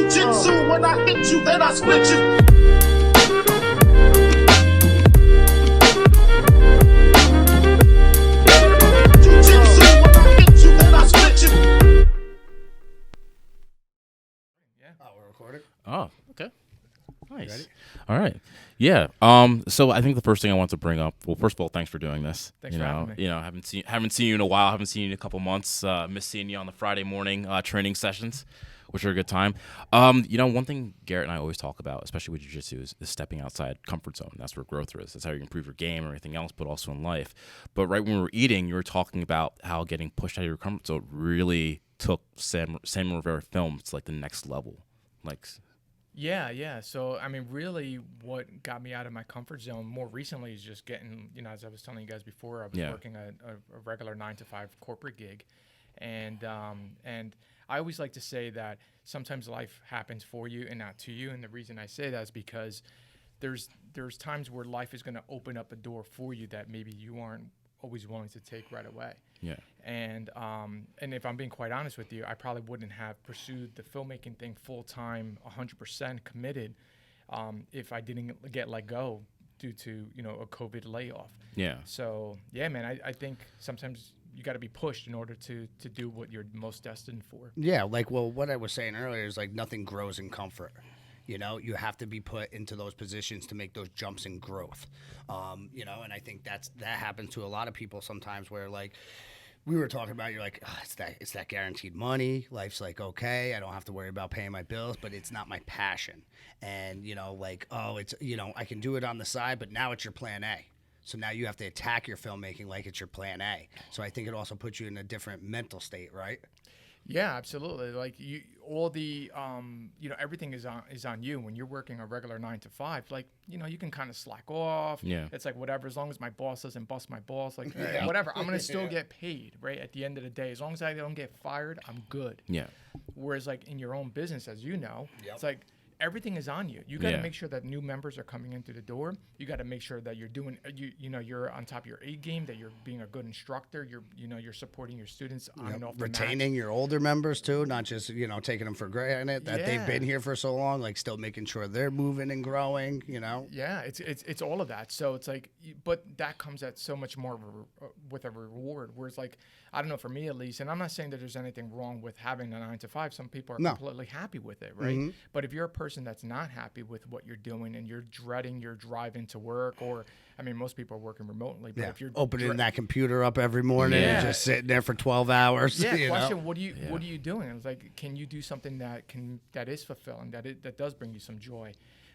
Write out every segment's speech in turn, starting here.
Jujitsu, when I hit you, then I split you. Jujitsu, when I hit you, then I split you. Yeah. Oh, we're recording? Oh, okay. Nice. Ready? All right. Yeah. So I think the first thing I want to bring up. Well, first of all, thanks for doing this. Thanks for having me. Haven't seen you in a while. Haven't seen you in a couple months. Miss seeing you on the Friday morning training sessions, which are a good time. One thing Garrett and I always talk about, especially with jiu-jitsu, is stepping outside comfort zone. That's where growth is. That's how you improve your game and everything else, but also in life. But right when we were eating, you were talking about how getting pushed out of your comfort zone really took Samuel Rivera films to like the next level. Yeah. So, I mean, really what got me out of my comfort zone more recently is just getting, as I was telling you guys before, I was working a regular 9-to-5 corporate gig. And I always like to say that sometimes life happens for you and not to you. And the reason I say that is because there's times where life is going to open up a door for you that maybe you aren't always willing to take right away. Yeah. And if I'm being quite honest with you, I probably wouldn't have pursued the filmmaking thing full time, 100% committed, if I didn't get let go due to a COVID layoff. Yeah. So yeah, man, I think sometimes you got to be pushed in order to do what you're most destined for. Yeah, what I was saying earlier is like nothing grows in comfort. You have to be put into those positions to make those jumps in growth. And I think that happens to a lot of people sometimes where like we were talking about, you're like, it's that guaranteed money. Life's like, okay, I don't have to worry about paying my bills, but it's not my passion. And, it's, I can do it on the side, but now it's your plan A. So now you have to attack your filmmaking like it's your plan A. So I think it also puts you in a different mental state, right? Yeah, absolutely. Like everything is on you when you're working a regular 9-to-5. Like, you can kind of slack off. Yeah. It's like whatever, as long as my boss doesn't bust my balls, like whatever, I'm gonna still get paid, right? At the end of the day, as long as I don't get fired, I'm good. Yeah. Whereas like in your own business, as you know, It's like everything is on you. You got to make sure that new members are coming in through the door. You got to make sure that you're doing, you're on top of your A game, that you're being a good instructor. You're supporting your students on and off the mat. Retaining your older members too, not just, taking them for granted that they've been here for so long, like still making sure they're moving and growing, Yeah, it's all of that. So it's like, but that comes at so much more with a reward. Whereas like, I don't know, for me at least, and I'm not saying that there's anything wrong with having a 9-to-5. Some people are completely happy with it, right? Mm-hmm. But if you're a person that's not happy with what you're doing and you're dreading your drive into work, or I mean, most people are working remotely, but if you're opening that computer up every morning and just sitting there for 12 hours, question, what are you doing? It's like, can you do something that is fulfilling, that does bring you some joy?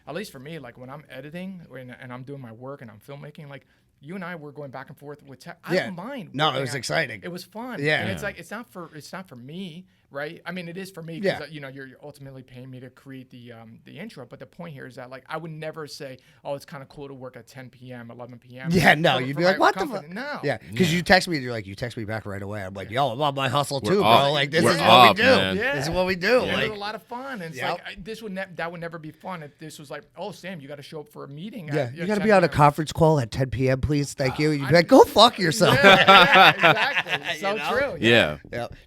At least for me, like when I'm editing and I'm doing my work and I'm filmmaking, like you and I were going back and forth with tech. I don't mind. No, it was exciting. It was fun. Yeah. And it's like, it's not for me, right? I mean, it is for me because you're ultimately paying me to create the intro. But the point here is that like I would never say, oh, it's kind of cool to work at 10 p.m., 11 p.m. Yeah, no, you'd be like, what the fuck? No. Yeah, because you text me, and you're like, you text me back right away. I'm like, yo, I'm on my hustle too, bro. Up. Like this We're is what we do. Man. Yeah. This is what we do. Yeah, like, it was a lot of fun. And it's like that would never be fun if this was like, oh, Sam, you got to show up for a meeting. Yeah, you got to be on a conference call at 10 p.m., please. Thank you. You'd be like, go fuck yourself. Yeah, exactly. So true. Yeah.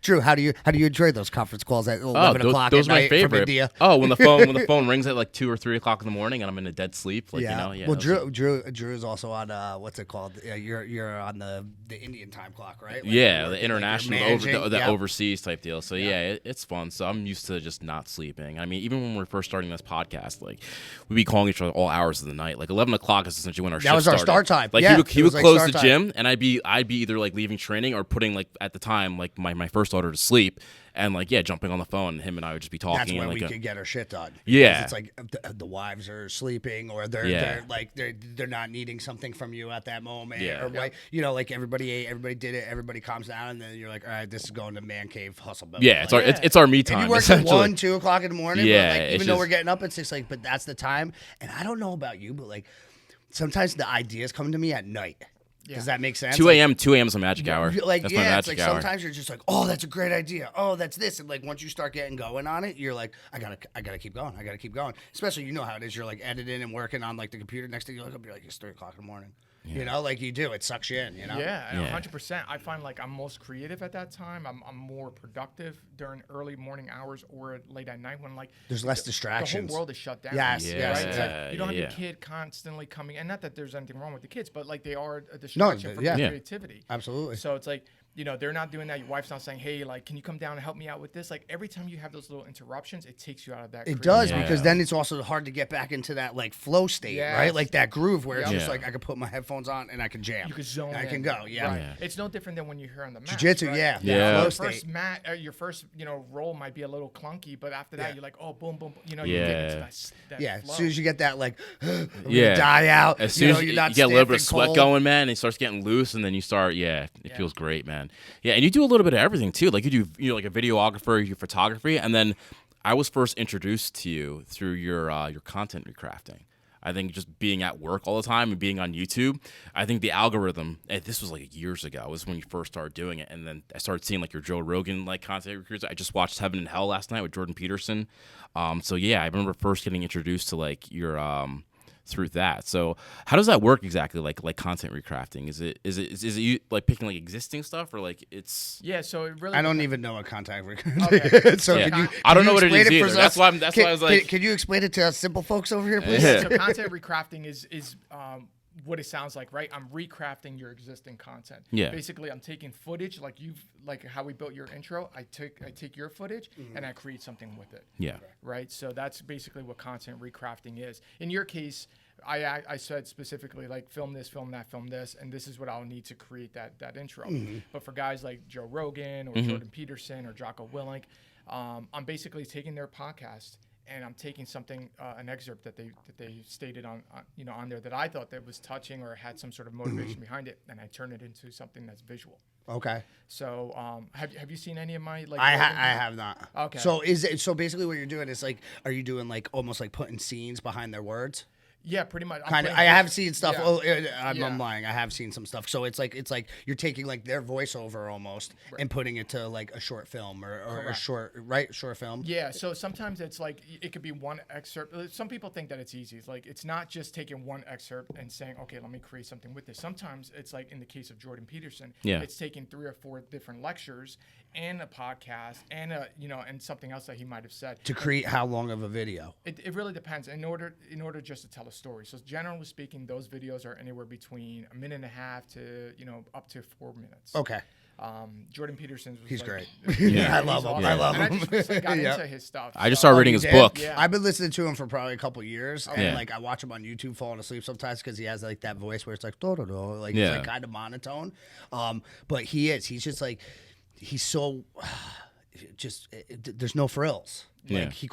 True. How do you enjoy those conference calls at 11 o'clock those at are my night favorite. from India? Oh, when the phone rings at like 2 or 3 o'clock in the morning and I'm in a dead sleep. Like, Well, Drew is also on what's it called? You're on the Indian time clock, right? Like the international, the overseas type deal. So it's fun. So I'm used to just not sleeping. I mean, even when we were first starting this podcast, like we'd be calling each other all hours of the night. Like 11 o'clock is essentially when our shift started. That was our start time. Like he would close the gym, and I'd be either like leaving training or putting like at the time like my first daughter to sleep, and like jumping on the phone, and him and I would just be talking. That's when we could get our shit done. Yeah, it's like the wives are sleeping, or they're not needing something from you at that moment, or like like everybody ate, everybody did it, everybody calms down, and then you're like, all right, this is going to man cave hustle mode. Yeah, it's our me time. And you work at 1, 2 o'clock in the morning. Yeah, but like, even though we're getting up at 6, like, but that's the time. And I don't know about you, but like sometimes the ideas come to me at night. Does that make sense? 2 a.m. 2 a.m. is a magic hour. Like, that's my magic hour. Sometimes you're just like, oh, that's a great idea. Oh, that's this. And like once you start getting going on it, you're like, I gotta keep going. I gotta keep going. Especially how it is. You're like editing and working on like the computer. Next thing you look up, you're like, it's 3 o'clock in the morning. You know, like you do. It sucks you in, you know? Yeah, and 100%. I find like I'm most creative at that time. I'm more productive during early morning hours or late at night when like There's less distractions. The whole world is shut down. Yes, Yeah. yes. Right? It's Exactly. like you don't have your kid constantly coming, and not that there's anything wrong with the kids, but like they are a distraction from creativity. Absolutely. So it's like, you know, they're not doing that. Your wife's not saying, hey, like, can you come down and help me out with this? Like, every time you have those little interruptions, it takes you out of that. It does, Yeah. because then it's also hard to get back into that like flow state, Yes. right? Like that groove where it's Yeah. just like I can put my headphones on and I can jam. You can zone and I in. can go. Yeah. Right. Yeah. It's no different than when you're here on the mat. Jiu-jitsu, right? yeah. Yeah. Your Flow first state. mat, your first, you know, roll might be a little clunky, but after that, Yeah. you're like, oh, boom, boom, boom. You know, you get into that Yeah, flow. as soon as you get that like Yeah. die out, As soon as you you're not get a little bit of stiff and sweat cold. going, man, and it starts getting loose, and then you start, it feels great, man. Yeah, and you do a little bit of everything too. Like you do, like a videographer, you do photography, and then I was first introduced to you through your content recrafting. I think just being at work all the time and being on YouTube, I think the algorithm, and this was like years ago, was when you first started doing it. And then I started seeing like your Joe Rogan like content recruits. I just watched Heaven and Hell last night with Jordan Peterson. So yeah, I remember first getting introduced to like your through that. So how does that work exactly? Like content recrafting? Is it you like picking like existing stuff or like it's? Yeah, so it really. I don't even know what contact recording Okay. is. So Yeah. can you? I don't know what it explain is for either. us? That's why I was like- can you explain it to us simple folks over here, please? Yeah. So content recrafting is what it sounds like, right? I'm recrafting your existing content. Yeah. Basically, I'm taking footage like how we built your intro. I take your footage and I create something with it. Yeah. Right. So that's basically what content recrafting is. In your case, I said specifically like film this, film that, film this, and this is what I'll need to create that intro. But for guys like Joe Rogan or Jordan Peterson or Jocko Willink, I'm basically taking their podcast and I'm taking something, an excerpt that they stated on there that I thought that was touching or had some sort of motivation behind it, and I turn it into something that's visual. Okay. So have you seen any of my like? I have not. Okay. So so basically what you're doing is like, are you doing like almost like putting scenes behind their words? Yeah, pretty much. Kind of. I have seen stuff. Yeah. Oh, I'm Yeah. lying. I have seen some stuff. So it's like you're taking like their voiceover almost and putting it to like a short film or a Correct. short film. Yeah, so sometimes it's like it could be one excerpt. Some people think that it's easy. It's like it's not just taking one excerpt and saying, okay, let me create something with this. Sometimes it's like in the case of Jordan Peterson, it's taking 3 or 4 different lectures and a podcast and and something else that he might have said. To create how long of a video? It really depends. In order just to tell a story. So generally speaking, those videos are anywhere between a minute and a half to up to 4 minutes. Okay. Jordan Peterson's was He's like, great. Yeah. I love him. awesome. I love And I him. just recently got Yeah. into his stuff. I just so- started reading you his did? book. Yeah. I've been listening to him for probably a couple years, and Yeah. like I watch him on YouTube falling asleep sometimes because he has like that voice where it's like do like Yeah. it's like kind of monotone. But he's just like he's so just there's no frills. Yeah. Like he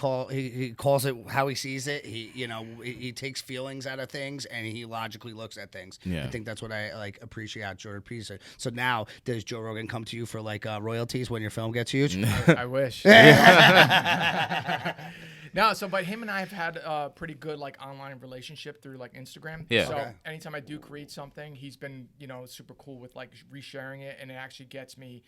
calls it how he sees it. He takes feelings out of things and he logically looks at things. Yeah. I think that's what I like appreciate about Jordan Peterson. So now does Joe Rogan come to you for like royalties when your film gets huge? I wish. No, but him and I have had a pretty good like online relationship through like Instagram. Yeah. So Okay. anytime I do create something, he's been super cool with like resharing it, and it actually gets me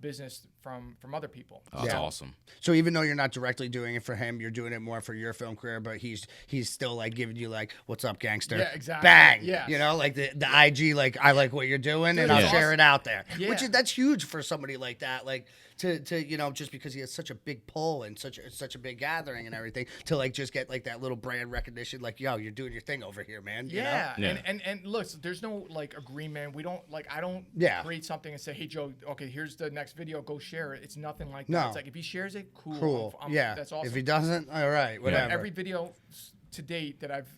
business from other people. Oh, that's Yeah. awesome. So even though you're not directly doing it for him, you're doing it more for your film career, but he's still like giving you like, "What's up, gangster?" Yeah, exactly. Bang. Yes. Like the IG, like I like what you're doing, and I'll that's share awesome. it out there. Yeah. That's huge for somebody like that. Like to just because he has such a big pull and such a big gathering and everything, to like just get like that little brand recognition. Like, yo, you're doing your thing over here, man. you know? Yeah. Yeah. And look, there's no like agreement. We don't like I don't Yeah. create something and say, hey Joe, okay, here's the next video, go share it. It's nothing like No. that. It's like if he shares it, cool. Cool. Yeah, that's awesome. If he doesn't, all right, whatever. Every video to date that I've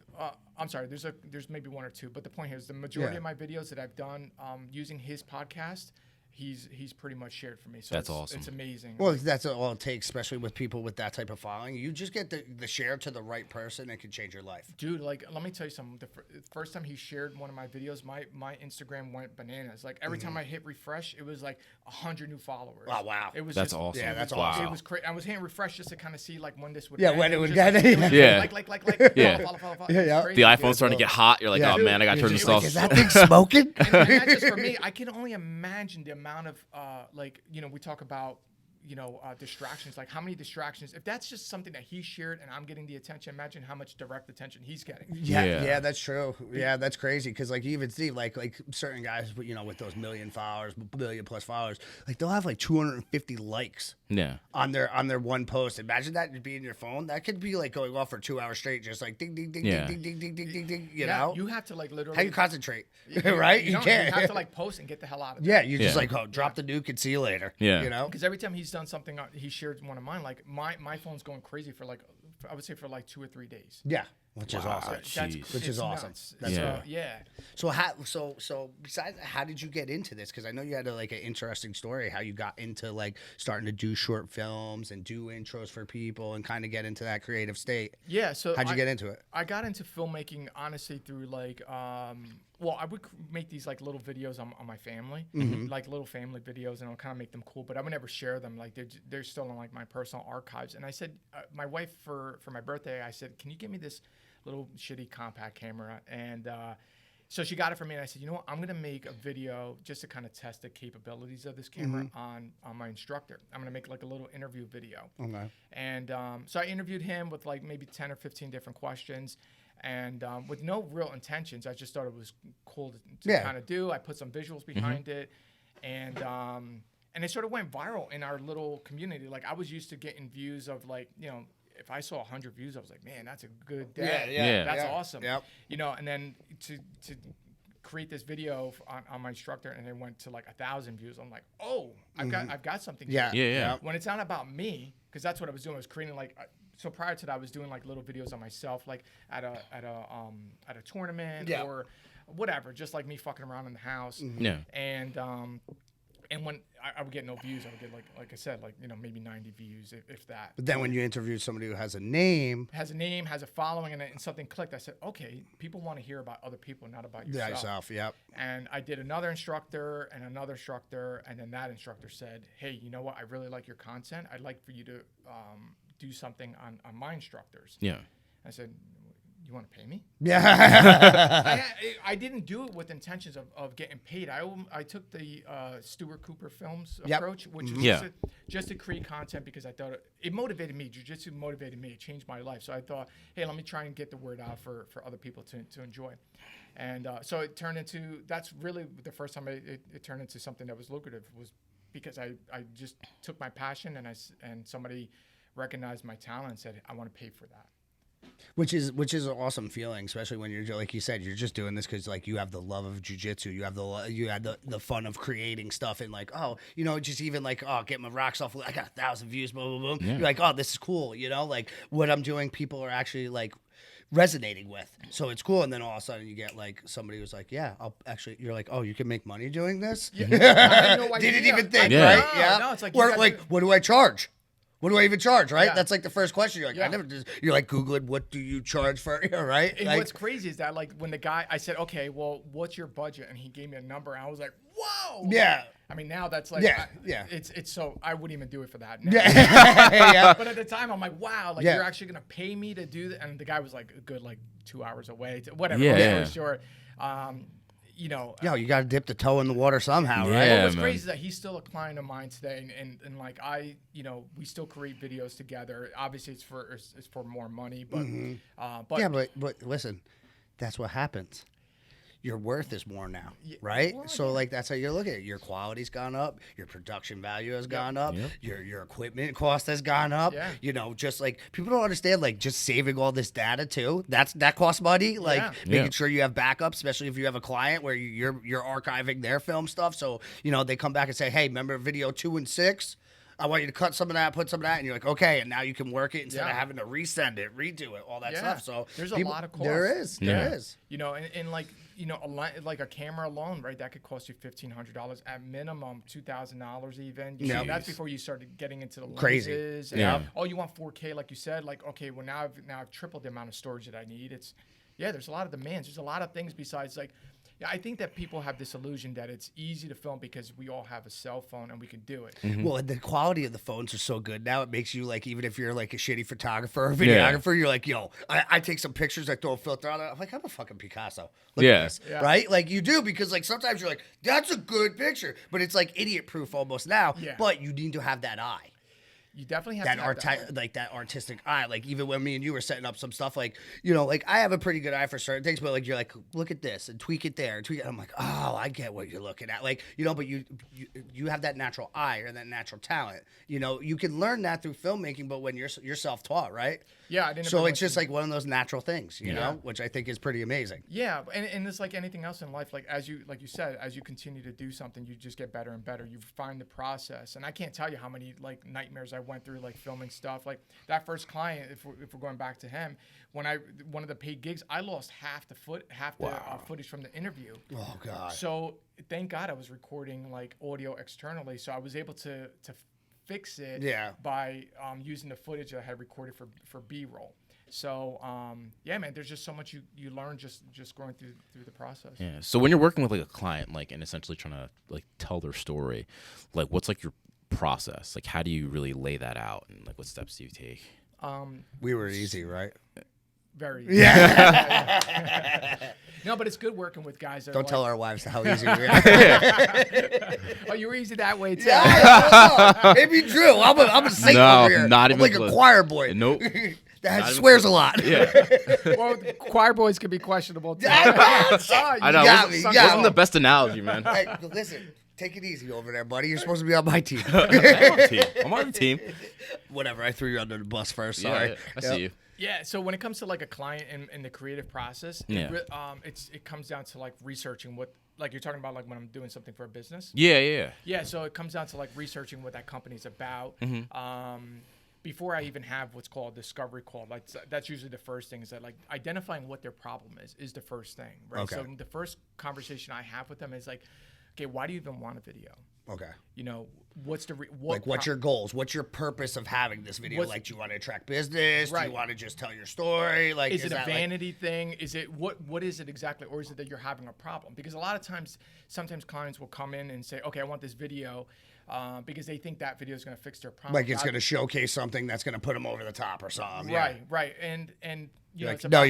I'm sorry, there's maybe 1 or 2, but the point here is the majority Yeah. of my videos that I've done using his podcast, he's pretty much shared for me. So That's it's, awesome. It's amazing. Well, that's all it takes, especially with people with that type of following. You just get the share to the right person, it can change your life. Dude, like, let me tell you something. The first time he shared one of my videos, my Instagram went bananas. Like, every time I hit refresh, it was like 100 new followers. Oh, wow. It was That's just, awesome. Yeah, that's Wow. awesome. It was crazy. I was hitting refresh just to kind of see like when this would Yeah, end. when it was would just, get- it was Yeah. like, Yeah. follow. Yeah, yeah. It's crazy, The dude. iPhone's starting to get hot. You're like, Yeah. oh man, I gotta turn You're this like, off. is that thing smoking? And not just for me. I can only imagine the amount of we talk about distractions. Like how many distractions? If that's just something that he shared and I'm getting the attention, imagine how much direct attention he's getting. Yeah, that's true. Yeah, that's crazy. Because like you even see like certain guys, with those million followers, million plus followers, like they'll have like 250 likes. Yeah. On their one post. Imagine that being your phone. That could be like going off for 2 hours straight, just like ding ding ding Yeah. ding ding ding ding ding ding. You know, you have to like literally. how you concentrate, right? You don't. can't. You have to like post and get the hell out of it. Yeah, you just Yeah. like drop the nuke and see you later. Yeah. You know. Because every time he's done something, he shared one of mine. Like my phone's going crazy for like I would say for like 2 or 3 days. Yeah, which is awesome. Jeez. Which is awesome. Nuts. That's Yeah. So so besides, how did you get into this? Because I know you had like an interesting story how you got into like starting to do short films and do intros for people and kind of get into that creative state. Yeah. So how'd you get into it? I got into filmmaking honestly through like I would make these like little videos on my family, like little family videos, and I'll kind of make them cool, but I would never share them. Like they're still in like my personal archives. And I said, my wife for my birthday, I said, can you give me this little shitty compact camera? And so she got it for me, and I said, you know what, I'm gonna make a video just to kind of test the capabilities of this camera on my instructor. I'm gonna make like a little interview video. Okay. And so I interviewed him with like maybe 10 or 15 different questions. And with no real intentions, I just thought it was cool to kind of do. I put some visuals behind it, and it sort of went viral in our little community. Like I was used to getting views of like, if I saw 100 views, I was like, man, that's a good day. Yeah. That's awesome. Yep. And then to create this video on my instructor, and it went to like 1,000 views. I'm like, oh, I've got something. Yeah. Yeah. When it's not about me, because that's what I was doing. I was creating like. So prior to that, I was doing like little videos on myself, like at a tournament or whatever, just like me fucking around in the house. Yeah. And when I would get no views, I would get like I said, like maybe 90 views if that. But then when you interview somebody who has a name, has a following, and something clicked, I said, okay, people want to hear about other people, not about yourself. Yep. And I did another instructor, and then that instructor said, hey, you know what? I really like your content. I'd like for you to do something on my instructors. Yeah. I said, you want to pay me? Yeah. I didn't do it with intentions of getting paid. I took the Stuart Cooper Films Yep. approach, which was just to create content because I thought it motivated me. Jiu-jitsu motivated me. It changed my life. So I thought, hey, let me try and get the word out for other people to enjoy. And so it turned into, that's really the first time it turned into something that was lucrative, was because I just took my passion and somebody recognized my talent and said, I want to pay for that. Which is an awesome feeling, especially when you're, like you said, you're just doing this because like you have the love of jiu-jitsu, you have the fun of creating stuff, and like, just even like, get my rocks off, I got 1,000 views, boom, boom, boom. Yeah. You're like, oh, this is cool, like what I'm doing, people are actually like resonating with, so it's cool. And then all of a sudden you get like somebody who's like, yeah, you're like, oh, you can make money doing this. I had no idea. Didn't even think, Yeah. right? Yeah. No, it's like, What do I charge? What do I even charge, right? Yeah. That's like the first question. You're like, Yeah. I never just, you're like Googling, what do you charge for, right? And like, what's crazy is that like when the guy, I said, okay, well, what's your budget? And he gave me a number, and I was like, whoa. Yeah. I mean, now that's like, Yeah. It's so, I wouldn't even do it for that. Now. Yeah. But at the time, I'm like, wow, like Yeah. you're actually gonna pay me to do that? And the guy was like a good like 2 hours away, whatever. Yeah, long yeah. story short, Yo, you got to dip the toe in the water somehow, Yeah. right? But what's man. crazy is that he's still a client of mine today, and like we still create videos together. Obviously, it's for more money, but Yeah, but listen, that's what happens. Your worth is more now, right? well, So like that's how you look at it. Your quality's gone up, your production value has gone up, your equipment cost has gone up. Yeah. Just like people don't understand, like just saving all this data too. That costs money. Like making sure you have backups, especially if you have a client where you're archiving their film stuff. So they come back and say, hey, remember video 2 and 6? I want you to cut some of that, put some of that, and you're like, okay, and now you can work it instead of having to resend it, redo it, all that stuff. So there's a lot of cost. There is. And like a camera alone, right? That could cost you $1,500 at minimum, $2,000 even. That's before you started getting into the lenses. Crazy. And, you want 4K, like you said. Like, okay, well now I've tripled the amount of storage that I need. There's a lot of demands. There's a lot of things besides like. I think that people have this illusion that it's easy to film because we all have a cell phone and we can do it. Mm-hmm. Well, and the quality of the phones are so good now. It makes you like, even if you're like a shitty photographer or videographer, you're like, yo, I take some pictures, I throw a filter on it. I'm like, I'm a fucking Picasso. Look at this, right? Like you do, because like sometimes you're like, that's a good picture, but it's like idiot proof almost now. Yeah. But you need to have that eye. You definitely have that to have that. like that artistic eye. Like even when me and you were setting up some stuff, like like I have a pretty good eye for certain things, but like you're like, look at this and tweak it there and tweak it. I'm like, oh, I get what you're looking at. Like but you have that natural eye or that natural talent. You can learn that through filmmaking, but when you're self-taught, right? Yeah, I didn't. So it's just like one of those natural things, you know, which I think is pretty amazing. Yeah, and it's like anything else in life. Like you said, as you continue to do something, you just get better and better. You find the process, and I can't tell you how many like nightmares I went through, like filming stuff. Like that first client, if we're going back to him, one of the paid gigs, I lost half the footage from the interview. Oh God! So thank God I was recording like audio externally, so I was able to fix it by using the footage that I had recorded for B-roll. So man, there's just so much you learn just going through the process. Yeah. So when you're working with like a client, like and essentially trying to like tell their story, like what's like your process? Like how do you really lay that out, and like what steps do you take? We were easy, right? Very easy. Yeah. No, but it's good working with guys that don't tell our wives how easy we are. Oh, you were easy that way too. Yeah, maybe Drew. I'm a saint over here. Not even I'm like a choir boy. Nope. That swears a lot. Yeah. Well, choir boys can be questionable too. I know. It wasn't the best analogy, man. Hey, listen, take it easy over there, buddy. You're supposed to be on my team. I'm on the team. Whatever. I threw you under the bus first. Sorry. Yeah, I see you. Yeah, so when it comes to like a client and the creative process, it comes down to like researching what, like you're talking about, like when I'm doing something for a business. Yeah. Yeah, so it comes down to like researching what that company's about. Before I even have what's called a discovery call, like that's usually the first thing, is that like identifying what their problem is the first thing, right? Okay. So the first conversation I have with them is like, okay, why do you even want a video? Okay. What's the what's your goals? What's your purpose of having this video? Like, do you want to attract business? Right. Do you want to just tell your story? Like, is it a vanity thing? Is it what is it exactly? Or is it that you're having a problem? Because a lot of times, sometimes clients will come in and say, okay, I want this video because they think that video is going to fix their problem. Like it's going to showcase something that's going to put them over the top or something. Right. And you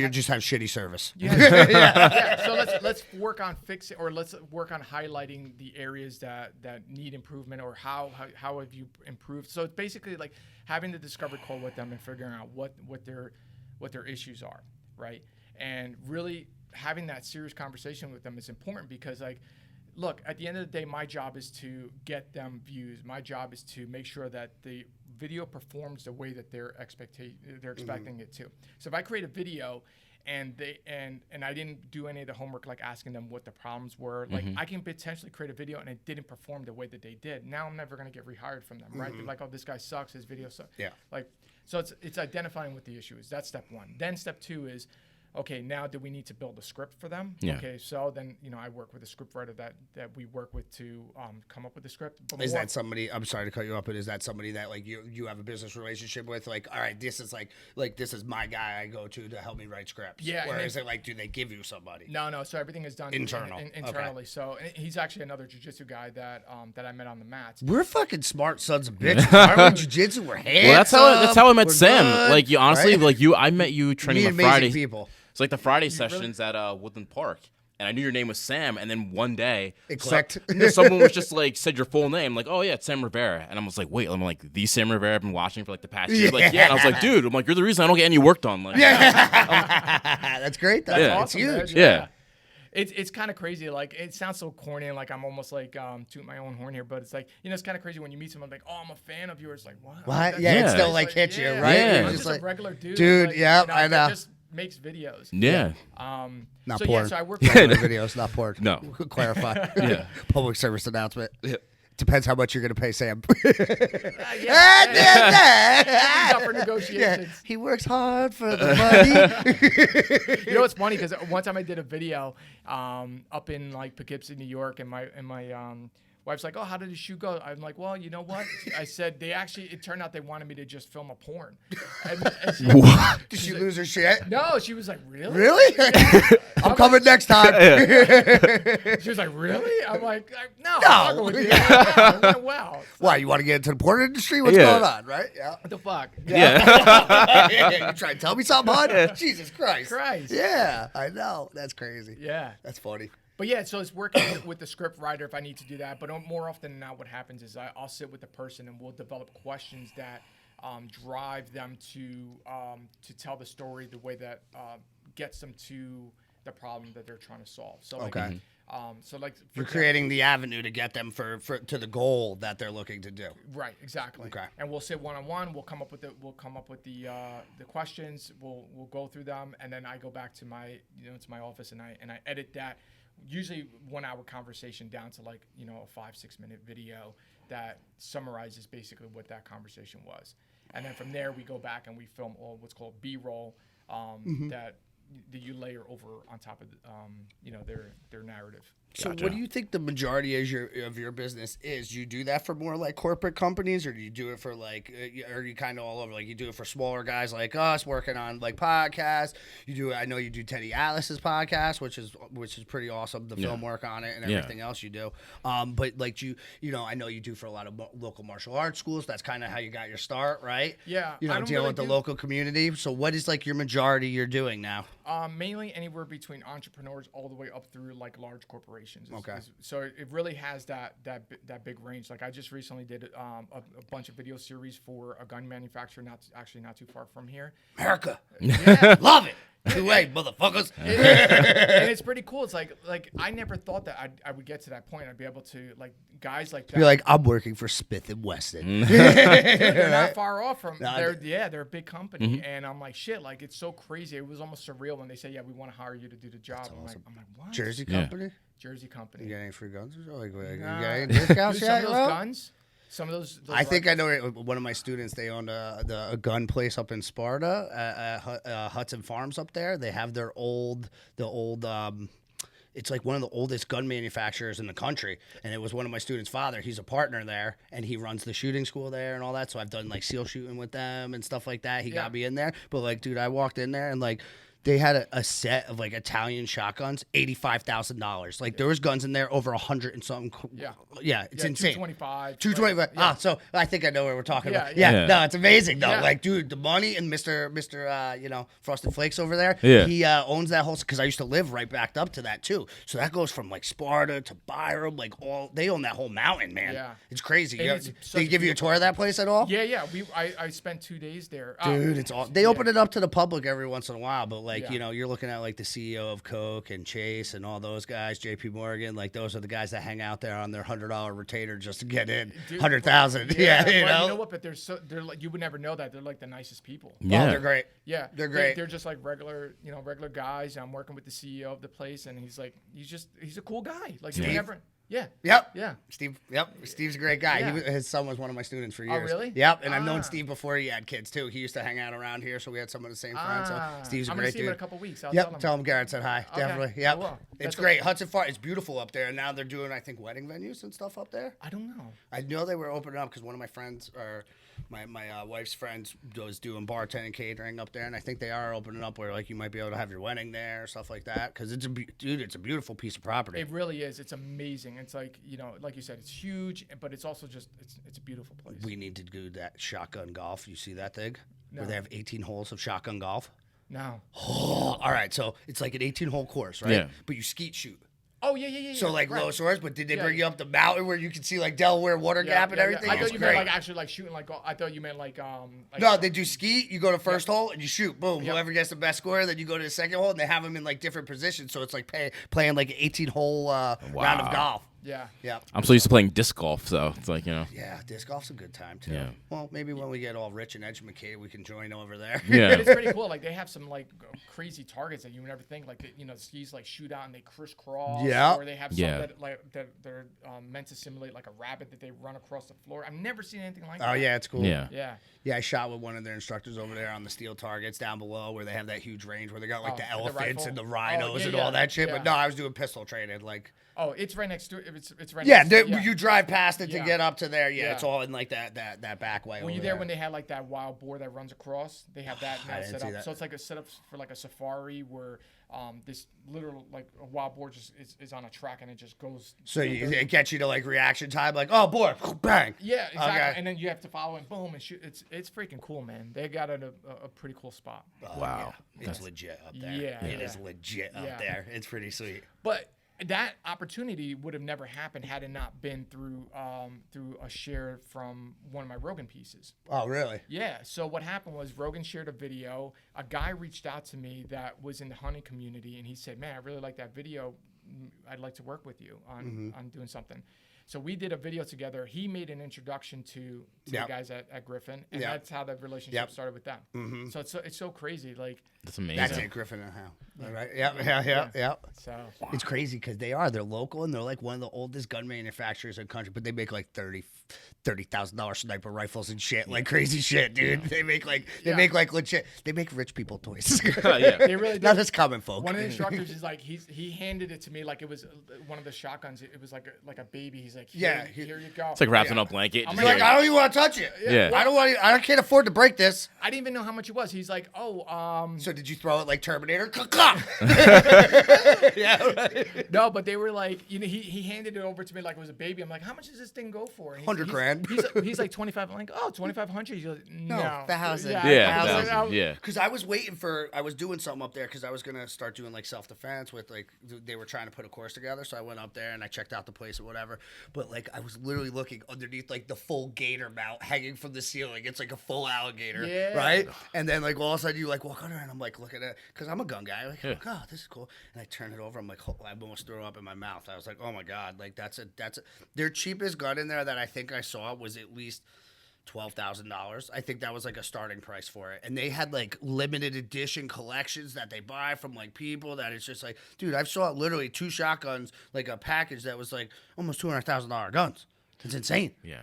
just have shitty service. Yeah. So let's work on fixing, or let's work on highlighting the areas that need improvement, or how have you improved. So it's basically like having the discovery call with them and figuring out what their issues are, right? And really having that serious conversation with them is important, because like, look, at the end of the day, my job is to get them views. My job is to make sure that the video performs the way that they're expecting it to. So if I create a video and I didn't do any of the homework, like asking them what the problems were, like I can potentially create a video and it didn't perform the way that they did. Now I'm never going to get rehired from them, right? They're like, oh, this guy sucks, his video sucks. Yeah. Like, so it's identifying what the issue is. That's step one. Then step two is, okay, now do we need to build a script for them? Yeah. Okay, so then I work with a script writer that we work with to come up with the script. But is that somebody? I'm sorry to cut you off, but is that somebody that like you have a business relationship with? Like, all right, this is like this is my guy I go to help me write scripts. Yeah. Or is it like, do they give you somebody? No. So everything is done internally. Okay. So he's actually another jiu-jitsu guy that I met on the mats. We're fucking smart sons of bitches. Aren't we jiu-jitsu? We're handsome. Well, that's how I met We're Sam. good, Like you honestly, right? like I met you training on amazing Friday. people. It's like the Friday sessions at Woodland Park, and I knew your name was Sam. And then one day, it clicked. Someone was just like said your full name, like, oh yeah, it's Sam Rivera, and I was like, wait, I'm like the Sam Rivera I've been watching for like the past year, like yeah, and I was like, dude, I'm like, you're the reason I don't get any work done, like, That's great. Though. That's It's awesome, huge. Yeah. It's kind of crazy. Like, it sounds so corny and like I'm almost like tooting my own horn here, but it's like, it's kind of crazy when you meet someone like, oh, I'm a fan of yours. Like, what? What? That's It still nice. like hits you, yeah, right? Yeah. You're Just just a regular dude. Dude, like, yeah, I that know. just makes videos. Yeah. Not so porn. yeah, so I work Regular videos, not porn. No. Clarify. Yeah. Public service announcement. Yeah. Depends how much you're going to pay Sam. He's up for negotiations. He works hard for the money. You know what's funny? Because one time I did a video up in like Poughkeepsie, New York, and my wife's like, oh, how did the shoot go? I'm like, well, you know what? I said, it turned out they wanted me to just film a porn. And Did she lose her shit? no, she was like, really? Really? I'm coming next time. She was like, really? I'm like, no. No. I'll go with you. Yeah, it went well. Why, you want to get into the porn industry? What's Yeah. going on, right? Yeah. What the fuck? You trying to tell me something, hon? Jesus Christ. Yeah, I know. That's crazy. Yeah. That's funny. But yeah, so it's working with the script writer if I need to do that. But more often than not, what happens is I'll sit with the person and we'll develop questions that drive them to tell the story the way that gets them to the problem that they're trying to solve. So like, Okay. So like You're creating the avenue to get them for to the goal that they're looking to do. right, exactly. Okay. And we'll sit one-on-one. We'll come up with the questions. We'll go through them, and then I go back to my to my office and I edit that. Usually 1 hour conversation down to like a 5-6 minute video that summarizes basically what that conversation was, and then from there we go back and we film all what's called B-roll that you layer over on top of their narrative. So Gotcha. what do you think the majority of your business is? Do you do that for more like corporate companies, or do you do it for like, are you kind of all over? Like you do it for smaller guys like us working on like podcasts. You do. I know you do Teddy Atlas's podcast, which is pretty awesome. The film work on it and everything else you do. But like I know you do for a lot of local martial arts schools. That's kind of how you got your start, right? Yeah, You know, I don't dealing really with the do- local community. So what is like your majority you're doing now? Mainly anywhere between entrepreneurs all the way up through like large corporations. Okay. So it really has that big range. Like I just recently did a bunch of video series for a gun manufacturer, not too far from here. America, Yeah. love it. Two-way, motherfuckers. And it's pretty cool. It's like I never thought that I would get to that point. I'd be able to like guys like that. Be like, I'm working for Smith and Wesson. They're not far off from. No, They're a big company, and I'm like, shit. Like it's so crazy. It was almost surreal when they say, "Yeah, we want to hire you to do the job." I'm like, what? Jersey Yeah. company? Jersey company. You got any free guns? Or like, you Nah. got any discounts Dude, some yet? of those bro? guns. Some of those. I think I know one of my students. They owned a gun place up in Sparta, Hudson Farms up there. They have the old. It's like one of the oldest gun manufacturers in the country, and it was one of my students' father. He's a partner there, and he runs the shooting school there and all that. So I've done like SEAL shooting with them and stuff like that. He got me in there, but like, dude, I walked in there and like. They had a set of like Italian shotguns, $85,000. Like there was guns in there over 100 and something. Yeah, it's insane. 225. 225. Like, yeah. So I think I know what we're talking Yeah, about. yeah. Yeah, no, it's amazing though. Yeah. Like, dude, the money and Mr. Frosted Flakes over there. Yeah. He owns that whole because I used to live right backed up to that too. So that goes from like Sparta to Byram, like they own that whole mountain, man. Yeah. It's crazy. And it's Did such he give you a tour of that place at all? Yeah. I spent 2 days there. Dude, it's all. They open it up to the public every once in a while, but like Yeah. you're looking at like the CEO of Coke and Chase and all those guys, JP Morgan, like those are the guys that hang out there on their $100 retainer just to get in. Dude, 100,000. Yeah, Yeah, you well, know. you know what? But they're like you would never know that they're like the nicest people. Yeah. Oh, they're great. Yeah, They're great. They're just like regular guys. I'm working with the CEO of the place, and he's a cool guy. Like you Steve? never. Yeah. Yep. Yeah. Steve. Yep. Steve's a great guy. Yeah. His son was one of my students for years. really? Yep. And I've known Ah. Steve before he had kids too. He used to hang out around here, so we had some of the same friends. So Steve's a I'm great gonna see him in dude. a couple weeks. I'll Yep. Tell him Garrett said hi. Okay, Definitely. I Yep. will. It's That's great. Hudson Farm. It's beautiful up there, and now they're doing, I think, wedding venues and stuff up there. I don't know. I know they were opening up because one of my friends, or my wife's friends, was doing bartending catering up there, and I think they are opening up where like you might be able to have your wedding there, stuff like that. Because it's a beautiful piece of property. It really is. It's amazing. It's like like you said, it's huge, but it's also just it's a beautiful place. We need to do that shotgun golf. You see that thing No. where they have 18 holes of shotgun golf? No. Oh, all right. So it's like an 18-hole course, right? Yeah. But you skeet shoot. Oh yeah. So like right. low swords, but did they Yeah. bring you up the mountain where you can see like Delaware Water Gap and everything? I It's thought you great. meant like actually like shooting like I thought you meant like No, they do skeet. You go to first hole and you shoot. Boom. Yep. Whoever gets the best score, then you go to the second hole, and they have them in like different positions. So it's like playing like an 18-hole round of golf. Yeah. Yeah. I'm so used to playing disc golf, so it's like Yeah, disc golf's a good time too. Yeah. Well, maybe when we get all rich and educated, we can join over there. Yeah. But it's pretty cool. Like they have some like crazy targets that you would never think. Like the skis like shoot out and they crisscross. Yeah. Or they have some Yeah. that they're meant to simulate like a rabbit that they run across the floor. I've never seen anything like Oh that. yeah, it's cool. Yeah. Yeah. Yeah, I shot with one of their instructors over there on the steel targets down below where they have that huge range where they got like Oh, the the elephants rifle? and the Oh, rhinos yeah, and yeah, all that shit. But yeah. no, I was doing pistol training. Like, Oh, it's right next to it. It's right. yeah, next to it. you drive past it to Yeah. get up to there. Yeah, Yeah. it's all in like that back way. Were you over there when they had like that wild boar that runs across? They have that I now didn't set see up. that. So it's like a setup for like a safari where this literal like a wild boar just is on a track and it just goes. So it gets you to like reaction time, like, oh boy, bang. Yeah, exactly. Okay. And then you have to follow and boom and shoot. It's freaking cool, man. They got a pretty cool spot. Wow. It's legit up there. Yeah, It yeah. is legit up Yeah. there. It's pretty sweet. But that opportunity would have never happened had it not been through a share from one of my Rogan pieces. Oh, really? Yeah. So what happened was Rogan shared a video. A guy reached out to me that was in the hunting community, and he said, "Man, I really like that video. I'd like to work with you on doing something." So we did a video together. He made an introduction to the guys at Griffin, and that's how the relationship started with them. Mm-hmm. So it's so crazy. Like That's amazing. That's it, Griffin and how. All right. Yeah. So It's crazy because they're local and they're like one of the oldest gun manufacturers in the country, but they make like $30,000 sniper rifles and shit, like crazy shit, dude. They make like legit. They make rich people toys. they really Not did. as common folk. One of the instructors is like he handed it to me like it was one of the shotguns. It was like a baby. He's like, here you go. It's like wrapped in a blanket. I'm just He's like, I don't even want to touch it. Yeah. I can't afford to break this. I didn't even know how much it was. He's like, So did you throw it like Terminator? Yeah. Right. No, but they were like, he handed it over to me like it was a baby. I'm like, how much does this thing go for? And $100,000. He's like 25. I'm like, oh, 2,500. He's like, no, 1,000. Yeah, $1,000. 1,000. Yeah. Because I was waiting I was doing something up there because I was going to start doing like self-defense with like, they were trying to put a course together. So I went up there and I checked out the place or whatever. But like, I was literally looking underneath like the full gator mount hanging from the ceiling. It's like a full alligator. Yeah. Right. And then like all of a sudden you like walk under and I'm like looking at it because I'm a gun guy. Like, oh, this is cool. And I turn it over. I'm like, I almost threw up in my mouth. I was like, oh my God. Like that's their cheapest gun in there that I think I saw was at least $12,000. I think that was like a starting price for it. And they had like limited edition collections that they buy from like people that it's just like, dude, I've saw literally 2 shotguns, like a package that was like almost $200,000 guns. It's insane. Yeah.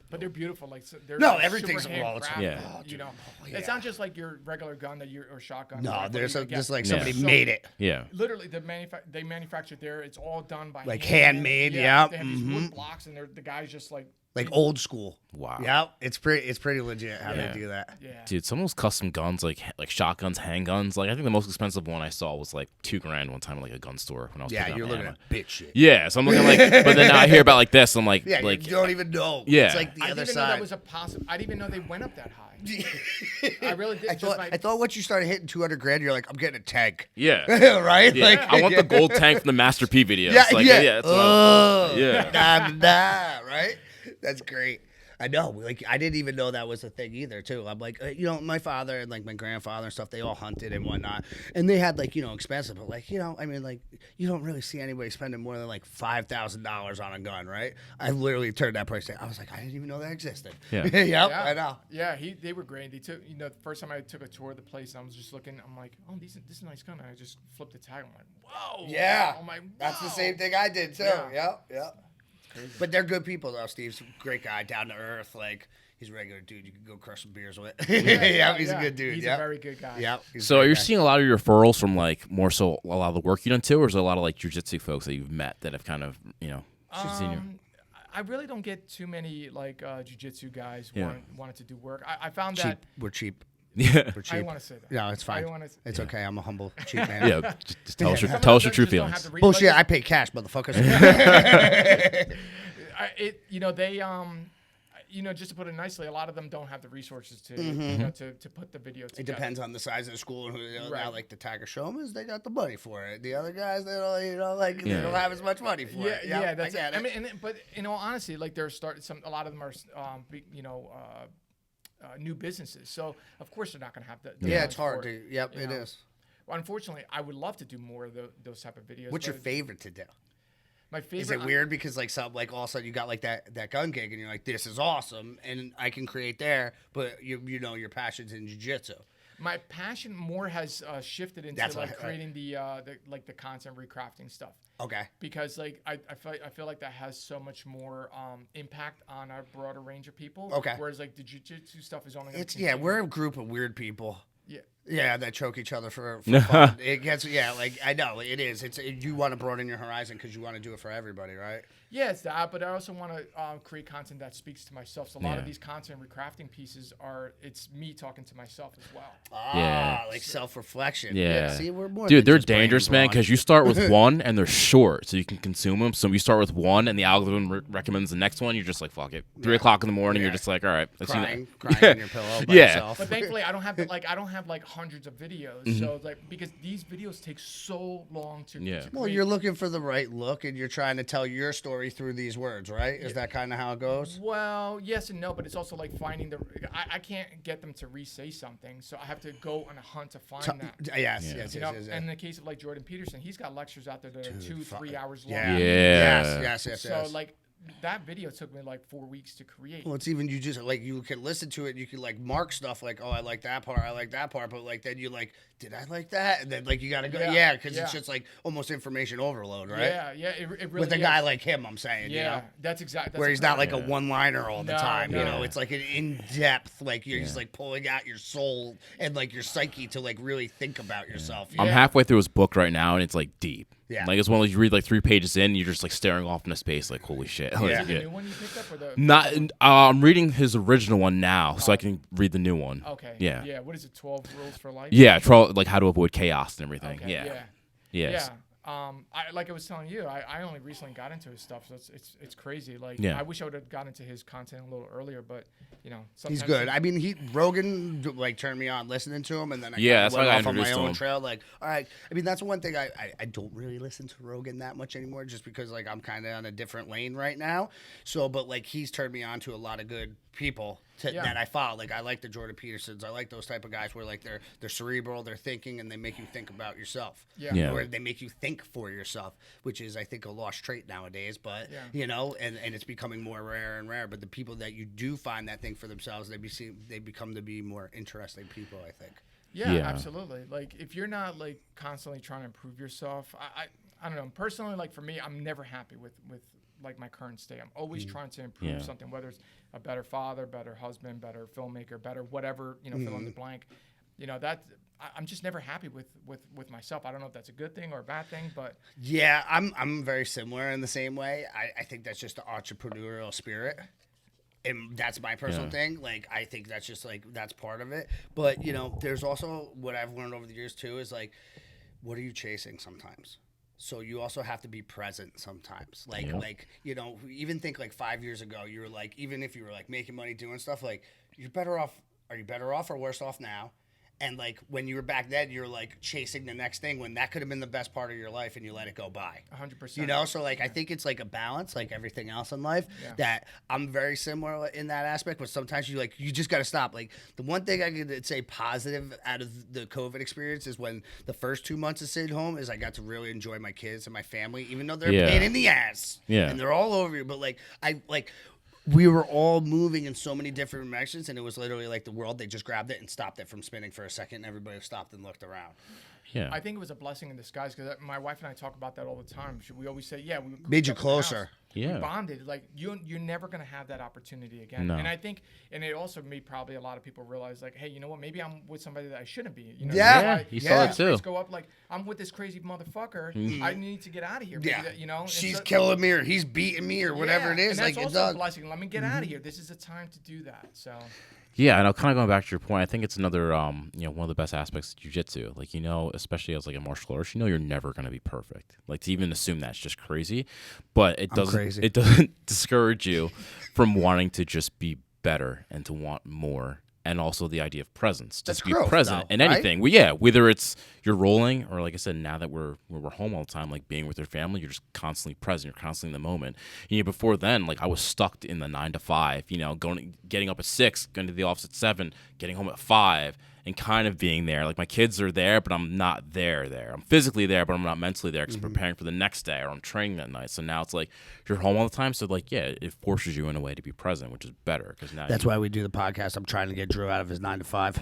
But they're beautiful. Like they're everything's super well, it's- handcrafted, It's not just like your regular gun or shotgun. No, there's just like Yeah. somebody made it. Yeah. Literally, they manufactured there. It's all done by Like hand. handmade, They yeah. have these wood blocks, and the guys just like Old school. Wow. Yeah, it's pretty legit how Yeah. they do that. yeah. Dude, some of those custom guns, like shotguns, handguns. Like I think the most expensive one I saw was like $2,000 one time at like a gun store when I was. Yeah, picking you're up looking ammo. at bitch shit. Yeah, so I'm looking like, but then now I hear about like this. I'm like, Yeah, like you don't even know. Yeah. It's like the I other didn't even know that side. was a possible. I didn't even know they went up that high. I really did. I thought once you started hitting $200,000, you're like, I'm getting a tank. yeah. Right? Yeah. Like, I want the gold tank from the Master P videos. Yeah, like, yeah. That's what I- yeah. Nah, right? That's great. I know. Like, I didn't even know that was a thing either, too. I'm like, my father and like my grandfather and stuff, they all hunted and whatnot. And they had like, expensive, but like, I mean, like, you don't really see anybody spending more than like $5,000 on a gun, right? I literally turned that price down. I was like, I didn't even know that existed. Yeah. Yep, I know. Yeah, they were great. They took, the first time I took a tour of the place, and I was just looking. I'm like, oh, this is a nice gun. And I just flipped the tag. I'm like, whoa. Yeah. I'm like, That's the whoa. same thing I did, too. Yeah. Yep. But they're good people, though. Steve's a great guy, down to earth. Like, he's a regular dude you can go crush some beers with. Yeah, he's a good dude. He's yep. a very good guy. Yep. So are you seeing a lot of your referrals from like more so a lot of the work you've done too, or is there a lot of like jujitsu folks that you've met that have kind of seen you? I really don't get too many like jiu-jitsu guys Yeah. wanted to do work. I found cheap? that We're cheap. Yeah. We're cheap. I didn't want to say that. No, it's fine. I wanna- It's okay. I'm a humble, cheap man. Yeah. Just tell us Some your of tell us them your true just don't have feelings. the Bullshit. like, I pay cash, motherfuckers. they just to put it nicely, a lot of them don't have the resources to to put the video together. It depends on the size of the school and who. Right. Now, like the Tiger Showmans, they got the money for it. The other guys, they don't, they Yeah. don't have as much money for it. Yeah, that's I get it. I mean, but in all honesty, like a lot of them are, new businesses. So of course they're not going to have the yeah, it's funds hard for to. it, Yep, you it know? is. Well, unfortunately, I would love to do more of those type of videos. What's your but favorite to do? My favorite. Is it weird because like all of a sudden you got like that gun gig and you're like, this is awesome and I can create there, but your passion's in jiu-jitsu. My passion more has shifted into That's like what creating the content recrafting stuff. Okay. Because like I feel like that has so much more impact on a broader range of people. Okay. Whereas like the jiu-jitsu stuff is only. We're a group of weird people. Yeah. Yeah, that choke each other for fun. It gets like I know it is. You want to broaden your horizon because you want to do it for everybody, right? Yeah, it's that, but I also want to create content that speaks to myself. So a lot of Yeah. these content recrafting pieces it's me talking to myself as well. Yeah. like self-reflection. Yeah. See, we're more Dude, than they're just brain dangerous, man, brawn. because you start with one and they're short, so you can consume them. So you start with one, and the algorithm recommends the next one. You're just like, fuck it. 3 o'clock in the morning, you're just like, all right, let's crying do that. in your pillow by Yeah. yourself. But thankfully, I don't have like hundreds of videos. So like because these videos take so long to. Yeah. To Well, create. you're looking for the right look, and you're trying to tell your story through these words, right? Is that kind of how it goes? Well, yes and no, but it's also like finding the. I can't get them to re-say something, so I have to go on a hunt to find that. Yes, Yeah. yes, You yes, know, yes, and in the case of like Jordan Peterson, he's got lectures out there that are 2-3 hours long. Yeah. Yeah. Yes. So like that video took me like 4 weeks to create. Well, it's even you just like you can listen to it. You can like mark stuff like, oh, I like that part. I like that part. But like then you like, did I like that? And then like you gotta go, yeah, because it's just like almost information overload, right? Yeah, it really With a is. guy like him, I'm saying, Yeah, you know, that's exactly. where he's not like a one-liner all the No, time. You no. know, it's like an in-depth, like you're just like pulling out your soul and like your psyche to like really think about yourself. I'm halfway through his book right now, and it's like deep. Yeah. Like it's one of those you read like 3 pages in, and you're just like staring off into space, like holy shit. Like, Is it the new one you picked up or the? Not. I'm reading his original one now, so I can read the new one. Okay. Yeah. Yeah. What is it? 12 Rules for Life. Yeah. Like how to avoid chaos and everything. Okay, Yeah. Yeah. Yes. Yeah. I like I was telling you, I only recently got into his stuff, so it's crazy. Like Yeah. I wish I would have gotten into his content a little earlier, but you know, He's sometimes good. I mean, Rogan like turned me on listening to him, and then I Yeah, kinda that's went why I off on my introduced own him. trail. Like, all right. I mean, that's one thing I don't really listen to Rogan that much anymore, just because like I'm kind of on a different lane right now. So, but like he's turned me on to a lot of good people that I follow. Like I like the Jordan Petersons. I like those type of guys where like they're cerebral, they're thinking, and they make you think about yourself. Yeah. Or they make you think for yourself, which is I think a lost trait nowadays. But you know, and it's becoming more rare and rare. But the people that you do find that think for themselves, they become to be more interesting people, I think. Yeah, Yeah. absolutely. Like if you're not like constantly trying to improve yourself, I don't know. Personally, like for me, I'm never happy with like my current state. I'm always trying to improve something, whether it's a better father, better husband, better filmmaker, better whatever, you know, fill in the blank. You know, I'm just never happy with myself. I don't know if that's a good thing or a bad thing, but Yeah, I'm very similar in the same way. I think that's just the entrepreneurial spirit. And that's my personal thing. Like, I think that's just like, that's part of it. But, you know, there's also what I've learned over the years too is like, what are you chasing sometimes? So you also have to be present sometimes. Like, you know, even think like 5 years ago, you were like, even if you were like making money doing stuff, like you're better off. Are you better off or worse off now? And like when you were back then, you're like chasing the next thing when that could have been the best part of your life and you let it go by. 100%. You know, so like I think it's like a balance, like everything else in life. Yeah. That I'm very similar in that aspect. But sometimes you just got to stop. Like the one thing I could say positive out of the COVID experience is when the first 2 months of staying home is I got to really enjoy my kids and my family, even though they're a pain in the ass. Yeah. And they're all over you. But we were all moving in so many different directions, and it was literally like the world. They just grabbed it and stopped it from spinning for a second, and everybody stopped and looked around. Yeah. I think it was a blessing in disguise because my wife and I talk about that all the time. We always say, yeah, we Made you grew up in the closer. house. Yeah. We bonded. Like you're never gonna have that opportunity again. No. And I think, and it also made probably a lot of people realize, like, hey, you know what? Maybe I'm with somebody that I shouldn't be. You know, Yeah. Yeah, you saw it too. rates go up. Like I'm with this crazy motherfucker. I need to get out of here. Yeah, You know, and she's so- killing me, or he's beating me, or whatever Yeah, it is. And Like that's it also does. a blessing. Let me get out of here. This is a time to do that. So. Yeah, and I'm kind of going back to your point. I think it's another, you know, one of the best aspects of jiu-jitsu. Like, you know, especially as like a martial artist, you know, you're never going to be perfect. Like to even assume that's just crazy, but it doesn't. crazy. It doesn't discourage you from wanting to just be better and to want more. And also the idea of presence, That's just be growth, present though, in right? anything. Well, yeah, whether it's you're rolling or like I said, now that we're home all the time, like being with your family, you're just constantly present. You're constantly in the moment. You know, before then, like I was stuck in the 9 to 5. You know, getting up at 6, going to the office at 7, getting home at 5, and kind of being there. Like my kids are there, but I'm not there. I'm physically there, but I'm not mentally there because I'm preparing for the next day or I'm training that night. So now it's like you're home all the time. So like, yeah, it forces you in a way to be present, which is better because now That's why we do the podcast. I'm trying to get Drew out of his 9 to 5.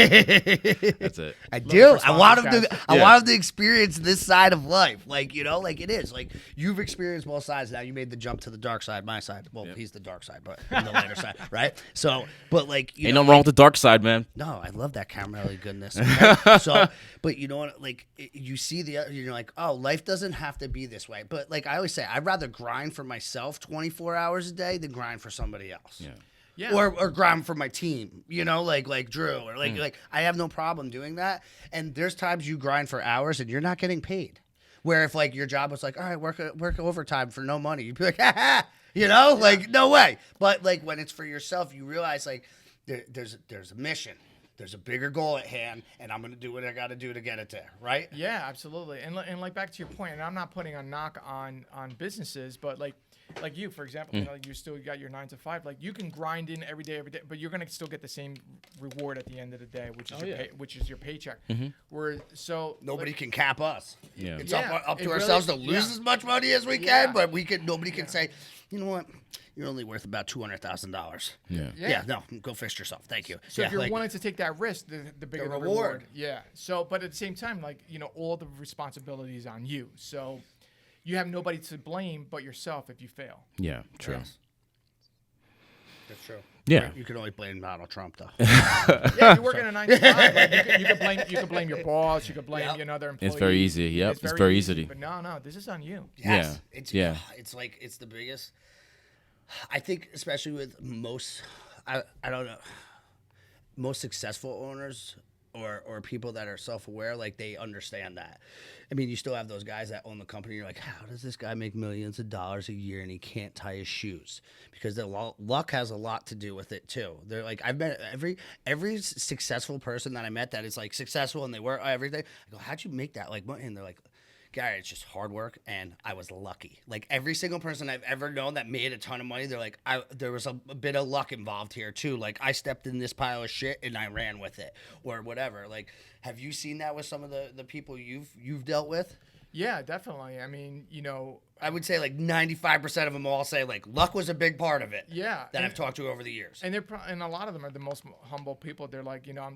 that's it. I do. for I want him sponsors, to. guys. I Yeah. want him to experience this side of life. Like you know, like it is. Like you've experienced both sides. Now you made the jump to the dark side. My side. Well, he's the dark side, but the lighter side, right? So, but like you Ain't know, nothing wrong with the dark side, man. no, I love that caramelly goodness. Okay? So, but you know what? Like you see you're like, oh, life doesn't have to be this way. But like I always say, I'd rather grind for myself 24 hours a day than grind for somebody else. Yeah. Yeah. or grind for my team, you know, like Drew or like I have no problem doing that. And there's times you grind for hours and you're not getting paid. Where if like your job was like, all right, work overtime for no money, you'd be like, ha ha, you know, like no way. But like when it's for yourself, you realize like there's a mission. There's a bigger goal at hand, and I'm going to do what I got to do to get it there, right? Yeah, absolutely. And like back to your point, and I'm not putting a knock on businesses, but like you, for example, you know, you still got your 9 to 5. Like you can grind in every day, but you're going to still get the same reward at the end of the day, which is your paycheck. Where so nobody can cap us. Yeah. It's up to ourselves to lose as much money as we can, but nobody can say, you know what? You're only worth about $200,000. Yeah. No, go fix yourself. Thank you. So if you're wanting to take that risk, the bigger the reward. Yeah. So, but at the same time, like, you know, all the responsibility is on you. So you have nobody to blame but yourself if you fail. Yeah, true. Yes. That's true. Yeah. You can only blame Donald Trump, though. Yeah, you're working a 9 to 5. Like, you could blame your boss. You could blame another employee. It's very easy. Yep. It's very easy. But no, this is on you. Yes. Yeah. It's like it's the biggest. I think, especially with most, I don't know, most successful owners or people that are self-aware, like they understand that. I mean, you still have those guys that own the company. You're like, how does this guy make millions of dollars a year and he can't tie his shoes? Because the luck has a lot to do with it too. They're like, I've met every successful person that I met that is like successful and they work everything. I go, how'd you make that like money? And they're like, Gary, it's just hard work, and I was lucky. Like every single person I've ever known that made a ton of money, they're like, there was a bit of luck involved here too. Like I stepped in this pile of shit and I ran with it, or whatever. Like, have you seen that with some of the people you've dealt with? Yeah, definitely. I mean, you know, I would say like 95% of them all say like luck was a big part of it. Yeah, that I've talked to over the years. And and a lot of them are the most humble people. They're like, you know,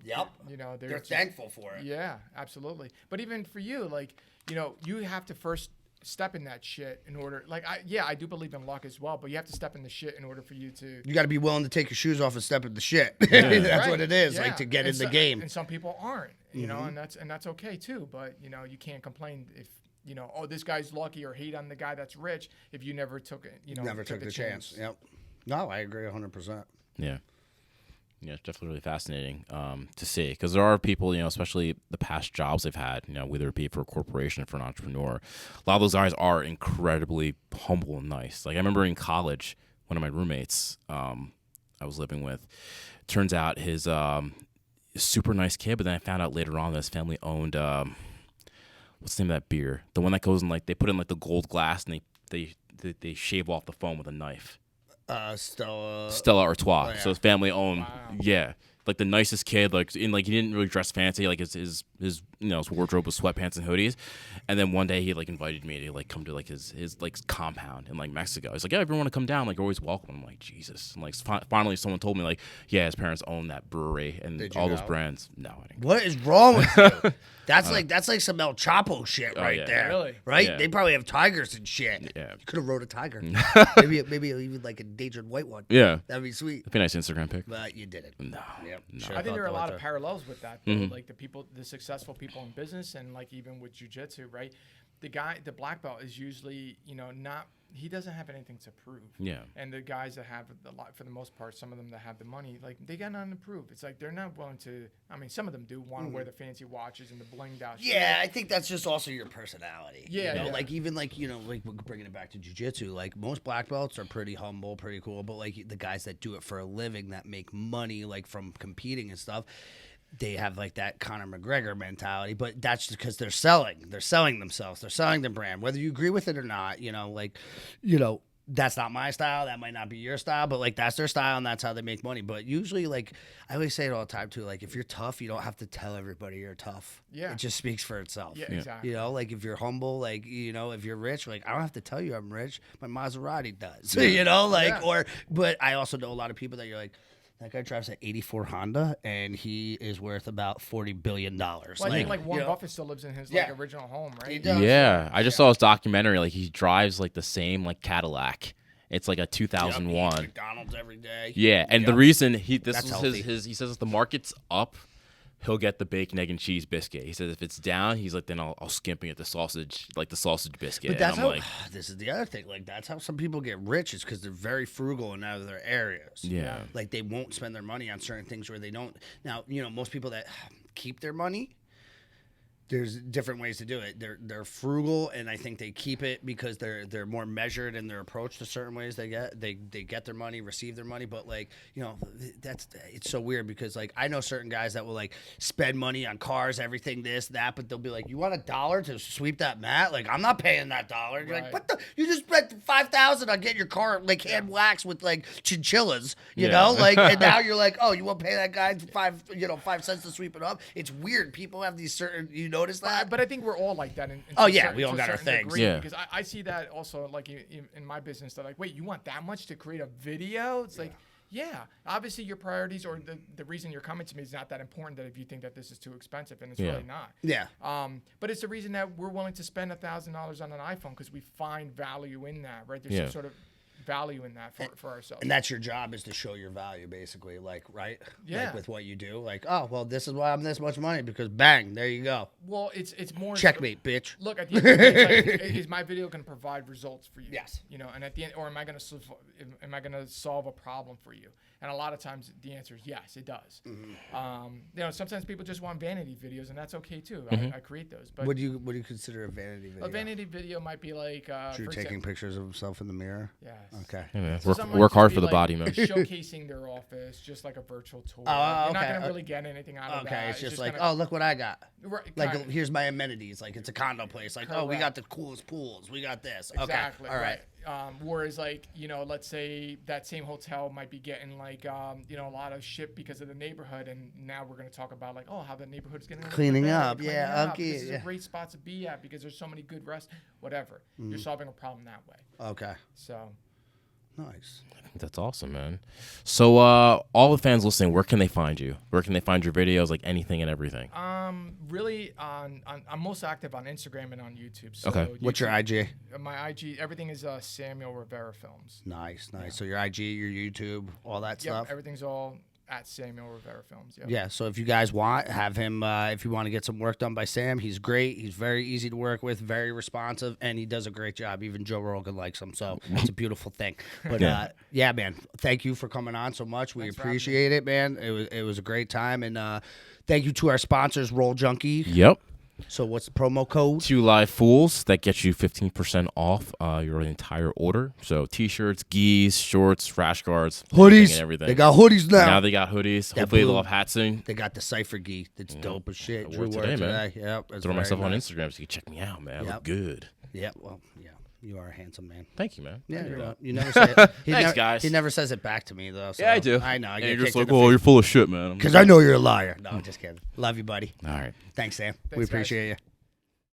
you know, they're thankful for it. Yeah, absolutely. But even for you, like, you know, you have to first step in that shit in order. Like, I do believe in luck as well, but you have to step in the shit in order for you to. You got to be willing to take your shoes off and step in the shit. That's what it is, like to get in the game. And some people aren't, you know, and that's okay too. But you know, you can't complain if. You know, oh, this guy's lucky, or hate on the guy that's rich if you never took it. You know, never took the chance. Yep. No, I agree 100%. Yeah. Yeah, it's definitely really fascinating to see, because there are people, you know, especially the past jobs they've had, you know, whether it be for a corporation or for an entrepreneur. A lot of those guys are incredibly humble and nice. Like I remember in college, one of my roommates I was living with, turns out his super nice kid, but then I found out later on that his family owned what's the name of that beer? The one that goes in like they put in like the gold glass and they shave off the foam with a knife. Stella Artois. Oh, yeah. So his family owned, like the nicest kid. Like he didn't really dress fancy. Like his you know, his wardrobe was sweatpants and hoodies. And then one day he like invited me to like come to like his like compound in like Mexico. He's like, yeah, if you want to come down, like you're always welcome. I'm like, Jesus. And like finally someone told me like, yeah, his parents own that brewery and all those brands. No, I didn't. What is wrong with you? That's like some El Chapo shit right there. Really? Right? Yeah. They probably have tigers and shit. Yeah. You could have rode a tiger. maybe even like a endangered white one. Yeah. That'd be sweet. That'd be a nice Instagram pic. But you didn't. No. Yep. No. Sure I think there are a lot thought of parallels with that, though. Like the successful people in business, and like even with jiu-jitsu, right? The black belt is usually, you know, he doesn't have anything to prove. Yeah. And the guys that have a lot, for the most part, some of them that have the money, like they got nothing to prove. It's like they're not willing to. I mean, some of them do want to wear the fancy watches and the blinged out. Yeah, I think that's just also your personality. Yeah, you know? yeah. Like even like, you know, like bringing it back to jiu-jitsu, like most black belts are pretty humble, pretty cool, but like the guys that do it for a living, that make money like from competing and stuff, they have like that Conor McGregor mentality, but that's because they're selling themselves, they're selling their brand, whether you agree with it or not. You know, like, you know, that's not my style, that might not be your style, but like that's their style and that's how they make money. But usually, like I always say it all the time too, like if you're tough, you don't have to tell everybody you're tough. Yeah, it just speaks for itself. Yeah, exactly. You know, like if you're humble, like, you know, if you're rich, like I don't have to tell you I'm rich, my Maserati does. You know, like but I also know a lot of people that you're like, that guy drives an '84 Honda, and he is worth about $40 billion. Well, I think like Warren Buffett still lives in his like original home, right? He does. Yeah, I just saw his documentary. Like he drives like the same like Cadillac. It's like a 2001. McDonald's every day. Yeah, and the reason he That's was healthy. his he says the market's up he'll get the bacon, egg, and cheese biscuit. He says if it's down, he's like, then I'll skimp and get the sausage biscuit. But that's and I'm how. like, This is the other thing. Like that's how some people get rich. Is because they're very frugal in other areas. yeah. Like they won't spend their money on certain things where they don't. Now most people that keep their money. There's different ways to do it. They're frugal, and I think they keep it because they're more measured in their approach to certain ways they get their money, receive their money. But it's so weird because like I know certain guys that will like spend money on cars, everything, this, that, but they'll be like, "You want $1 to sweep that mat? Like I'm not paying that $1." You're like, "What the? You just spent $5,000 on getting your car like hand waxed with like chinchillas, you know? Like, and now you're like, oh, you want to pay that guy 5 cents to sweep it up? It's weird. People have these certain notice that? But I think we're all like that. We all got our things. Yeah. Because I see that also like in my business. They're like, wait, you want that much to create a video? It's like, yeah, obviously your priorities or the reason you're coming to me is not that important that if you think that this is too expensive, and it's really not. Yeah. But it's the reason that we're willing to spend $1,000 on an iPhone because we find value in that, right? There's some sort of value in that for ourselves. And that's your job, is to show your value, basically, like, right? Yeah. Like with what you do. Like, oh, well, this is why I'm this much money, because bang, there you go. Well, it's more checkmate, bitch. Look, at the end of the day, it's like, is my video going to provide results for you? Yes. And at the end, or am I going to solve a problem for you? And a lot of times the answer is yes, it does. Mm-hmm. Sometimes people just want vanity videos, and that's okay too. I create those. But what do you consider a vanity video? A vanity video might be like Drew taking pictures of himself in the mirror. Yes. Okay. Yeah, So work hard for the like body, man. showcasing their office, just like a virtual tour. Oh, You're not going to really get anything out of that. Okay, it's just like, kinda, oh, look what I got. Right, like, kinda. here's my amenities. Like, it's a condo place. Like, oh, we Correct. got the coolest pools. We got this. Exactly. Okay. All right. Whereas, like, let's say that same hotel might be getting, like, a lot of shit because of the neighborhood, and now we're going to talk about, like, how the neighborhood's getting cleaning up. Cleaning Yeah, up. okay. This is a great spot to be at because there's so many good whatever. You're solving a problem that way. Okay. So. Nice. That's awesome, man. So, all the fans listening, where can they find you? Where can they find your videos, like anything and everything? Really, I'm most active on Instagram and on YouTube. So Okay. What's your IG? My IG, everything is Samuel Rivera Films. Nice. So your IG, your YouTube, all that stuff. Everything's all at Samuel Rivera Films. Yep. Yeah. So if you guys have him, if you want to get some work done by Sam, he's great. He's very easy to work with, very responsive, and he does a great job. Even Joe Rogan likes him, so it's a beautiful thing. But yeah, man, thank you for coming on so much. We appreciate it, man. It was a great time, and thank you to our sponsors, Roll Junkie. Yep. So what's the promo code? 2 Live Fools. That gets you 15% off your entire order. So T-shirts, gis, shorts, rash guards, hoodies, and everything. They got hoodies now. Now they got hoodies. Hopefully they'll have hats soon. They got the Cypher gi. That's dope as shit. I Drew wore it today, man. Yep. Throw myself on Instagram so you can check me out, man. I look good. Yeah. Well, yeah. You are a handsome man. Thank you, man. Yeah, you never say it. Thanks, guys. He never says it back to me, though. So Yeah, I do. I know. And you're just like, well, you're full of shit, man. Because I know you're a liar. No, just kidding. Love you, buddy. All right. Thanks, Sam. Thanks, we guys. appreciate you.